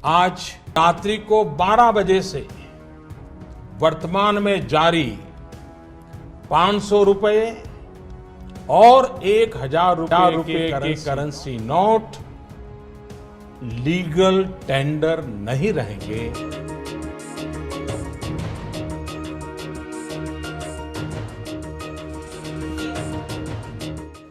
आज रात्रि को 12 बजे से वर्तमान में जारी 500 रुपए और 1000 रुपए के करेंसी नोट लीगल टेंडर नहीं रहेंगे।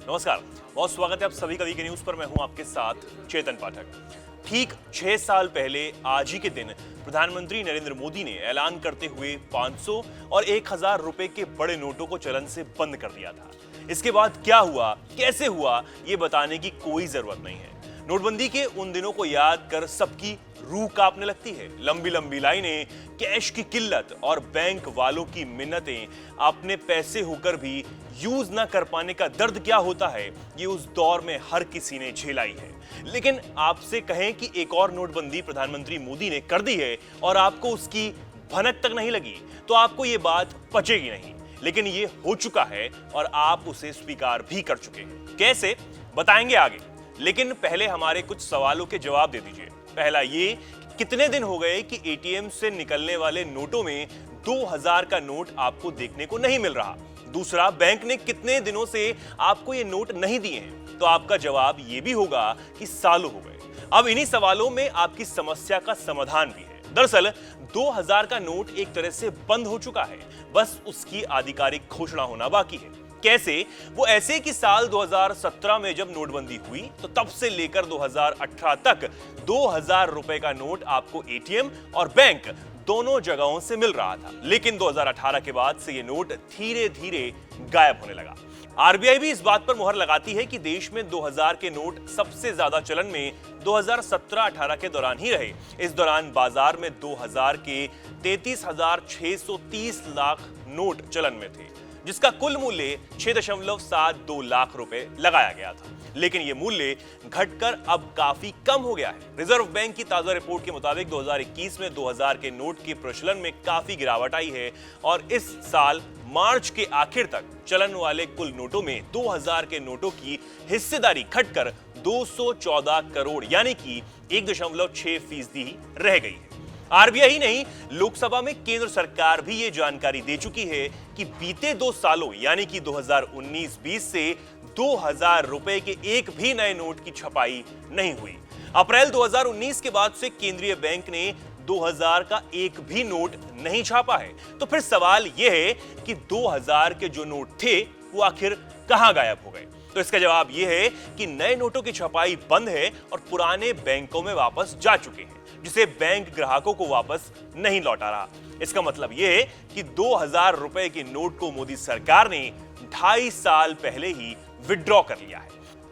नमस्कार, बहुत स्वागत है आप सभी का वीके न्यूज पर। मैं हूं आपके साथ चेतन पाठक। ठीक 6 साल पहले आज ही के दिन प्रधानमंत्री नरेंद्र मोदी ने ऐलान करते हुए 500 और 1000 रुपए के बड़े नोटों को चलन से बंद कर दिया था। इसके बाद क्या हुआ, कैसे हुआ, ये बताने की कोई जरूरत नहीं है। नोटबंदी के उन दिनों को याद कर सबकी रूह कांपने लगती है। लंबी लंबी लाइनें, कैश की किल्लत और बैंक वालों की मिन्नतें, अपने पैसे होकर भी यूज ना कर पाने का दर्द क्या होता है, ये उस दौर में हर किसी ने झेलाई है। लेकिन आपसे कहें कि एक और नोटबंदी प्रधानमंत्री मोदी ने कर दी है और आपको उसकी भनक तक नहीं लगी, तो आपको ये बात पचेगी नहीं। लेकिन ये हो चुका है और आप उसे स्वीकार भी कर चुके हैं। कैसे, बताएंगे आगे। लेकिन पहले हमारे कुछ सवालों के जवाब दे दीजिए। पहला ये, कितने दिन हो गए कि एटीएम से निकलने वाले नोटों में 2000 का नोट आपको देखने को नहीं मिल रहा। दूसरा, बैंक ने कितने दिनों से आपको ये नोट नहीं दिए हैं। तो आपका जवाब ये भी होगा कि सालों हो गए। अब इन्हीं सवालों में आपकी समस्या का समाधान भी है। दरअसल 2000 का नोट एक तरह से बंद हो चुका है, बस उसकी आधिकारिक घोषणा होना बाकी है। कैसे? वो ऐसे कि साल 2017 में जब नोटबंदी हुई तो तब से लेकर 2018 तक 2000 रुपए का नोट आपको एटीएम और बैंक दोनों जगहों से मिल रहा था। लेकिन 2018 के बाद से ये नोट धीरे धीरे गायब होने लगा। आरबीआई भी इस बात पर मुहर लगाती है कि देश में 2000 के नोट सबसे ज्यादा चलन में 2017-18 के दौरान ही रहे। इस दौरान बाजार में 2000 के 33,630 लाख नोट चलन में थे, जिसका कुल मूल्य 6.72 लाख रुपए लगाया गया था। लेकिन यह मूल्य घटकर अब काफी कम हो गया है। रिजर्व बैंक की ताजा रिपोर्ट के मुताबिक 2021 में 2000 के नोट के प्रचलन में काफी गिरावट आई है और इस साल मार्च के आखिर तक चलन वाले कुल नोटों में 2000 के नोटों की हिस्सेदारी घटकर 214 करोड़ यानी कि 1.6% ही रह गई है। आरबीआई नहीं, लोकसभा में केंद्र सरकार भी ये जानकारी दे चुकी है कि बीते 2 सालों यानी कि 2019-20 से 2000 रुपए के एक भी नए नोट की छपाई नहीं हुई। अप्रैल 2019 के बाद से केंद्रीय बैंक ने 2000 का एक भी नोट नहीं छापा है। तो फिर सवाल यह है कि 2000 के जो नोट थे वो आखिर कहां गायब हो गए? तो इसका जवाब यह है कि नए नोटों की छपाई बंद है और पुराने बैंकों में वापस जा चुके हैं, जिसे बैंक ग्राहकों को वापस नहीं लौटा रहा। इसका मतलब यह है कि 2000 रुपए के नोट को मोदी सरकार ने 2.5 साल पहले ही विड्रॉ कर लिया है।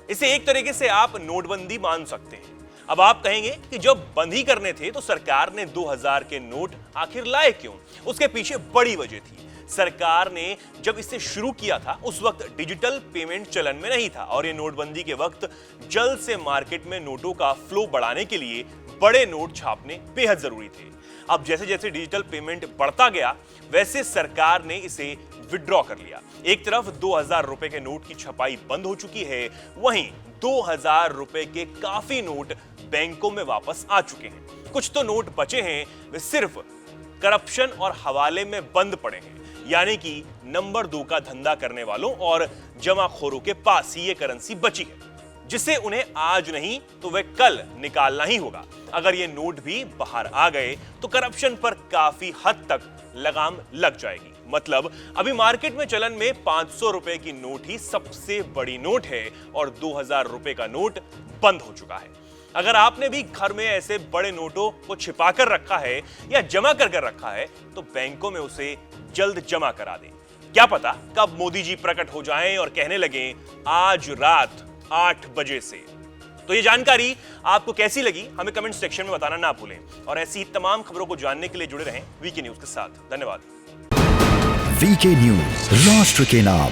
इसे एक तरीके से आप नोटबंदी मान सकते हैं। अब आप कहेंगे कि जब बंद ही करने थे तो सरकार ने 2000 के नोट आखिर लाए क्यों? उसके पीछे बड़ी वजह थी। सरकार ने जब इसे शुरू किया था उस वक्त डिजिटल पेमेंट चलन में नहीं था और ये नोटबंदी के वक्त जल्द से मार्केट में नोटों का फ्लो बढ़ाने के लिए बड़े नोट छापने बेहद जरूरी थे। अब जैसे जैसे डिजिटल पेमेंट बढ़ता गया वैसे सरकार ने इसे विड्रॉ कर लिया। एक तरफ 2000 रुपए के नोट की छपाई बंद हो चुकी है, वहीं 2000 रुपए के काफी नोट बैंकों में वापस आ चुके हैं। कुछ तो नोट बचे हैं, वे सिर्फ करप्शन और हवाले में बंद पड़े हैं, यानी कि नंबर 2 का धंधा करने वालों और जमाखोरों के पास ही ये करेंसी बची है, जिसे उन्हें आज नहीं तो वह कल निकालना ही होगा। अगर ये नोट भी बाहर आ गए तो करप्शन पर काफी हद तक लगाम लग जाएगी। मतलब अभी मार्केट में चलन में 500 रुपए की नोट ही सबसे बड़ी नोट है और 2000 रुपए का नोट बंद हो चुका है। अगर आपने भी घर में ऐसे बड़े नोटों को छिपा कर रखा है या जमा कर रखा है तो बैंकों में उसे जल्द जमा करा दें। क्या पता कब मोदी जी प्रकट हो जाएं और कहने लगे आज रात 8 बजे से। तो ये जानकारी आपको कैसी लगी हमें कमेंट सेक्शन में बताना ना भूलें और ऐसी ही तमाम खबरों को जानने के लिए जुड़े रहें वीके न्यूज के साथ। धन्यवाद। वीके न्यूज, राष्ट्र के नाम।